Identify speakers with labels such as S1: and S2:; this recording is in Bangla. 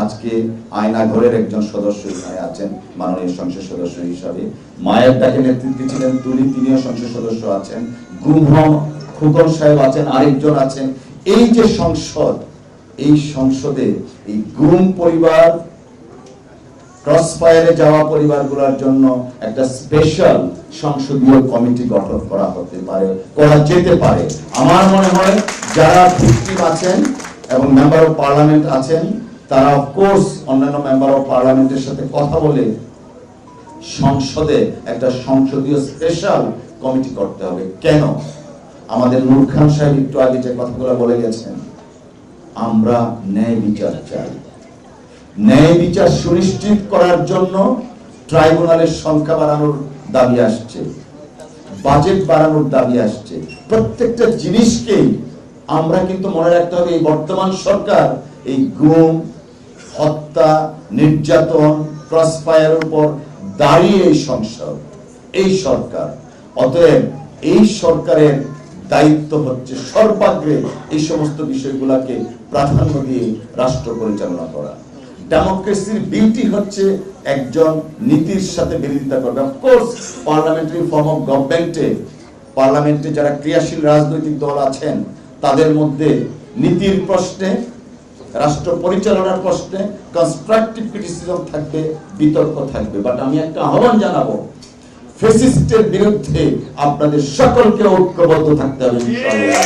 S1: আজকে আয়না ঘরের একজন সদস্য এখানে আছেন মাননীয় সংসদ সদস্য হিসাবে, মায়ের ডাকে নেতৃত্বে ছিলেন তিনিও সংসদ সদস্য আছেন, গুমহম খুকন সাহেব আছেন, আরেকজন আছেন। এই যে সংসদ, এই সংসদে এই গুম পরিবার, ক্রসফায়ারে যাওয়া পরিবারগুলোর জন্য একটা স্পেশাল সংসদীয় কমিটি গঠন করা যেতে পারে। আমার মনে হয় যারা ভিকটিম আছেন এবং মেম্বার অফ পার্লামেন্ট আছেন, তারা অফকোর্স অন্যান্য মেম্বার অফ পার্লামেন্টের সাথে কথা বলে সংসদে একটা সংসদীয় স্পেশাল কমিটি করতে হবে। কেন? আমাদের নূর খান সাহেব একটু আগে যে কথাগুলো বলে গেছেন, আমরা ন্যায় বিচার চাই। ন্যায় বিচার সুনিশ্চিত করার জন্য ট্রাইব্যুনালের সংখ্যা বাড়ানোর দাবি আসছে, বাজেট বাড়ানোর দাবি আসছে। প্রত্যেকটা জিনিসকেই আমরা কিন্তু মনে রাখতে হবে, এই বর্তমান সরকার এই গুম, হত্যা, নির্যাতন, ক্রসফায়ারের উপর দাঁড়িয়ে এই সরকার। অতএব এই সরকারের দায়িত্ব হচ্ছে সর্বাগ্রে এই সমস্ত বিষয়গুলোকে প্রাধান্য দিয়ে রাষ্ট্র পরিচালনা করা। ডেমোক্রেসির বিউটি হচ্ছে একজন নীতির সাথে বিরোধিতা করবে। অফকোর্স পার্লামেন্টারি ফর্ম অফ পার্লামেন্টে যারা ক্রিয়াশীল রাজনৈতিক দল আছেন, তাদের মধ্যে নীতির প্রশ্নে, রাষ্ট্র পরিচালনার প্রশ্নে কনস্ট্রাকটিভ ক্রিটিসিজম থাকবে, বিতর্ক থাকবে। বাট আমি একটা আহ্বান জানাবো, ফ্যাসিস্টের বিরুদ্ধে আপনাদের সকলকে ঐক্যবদ্ধ থাকতে হবে ইনশাআল্লাহ।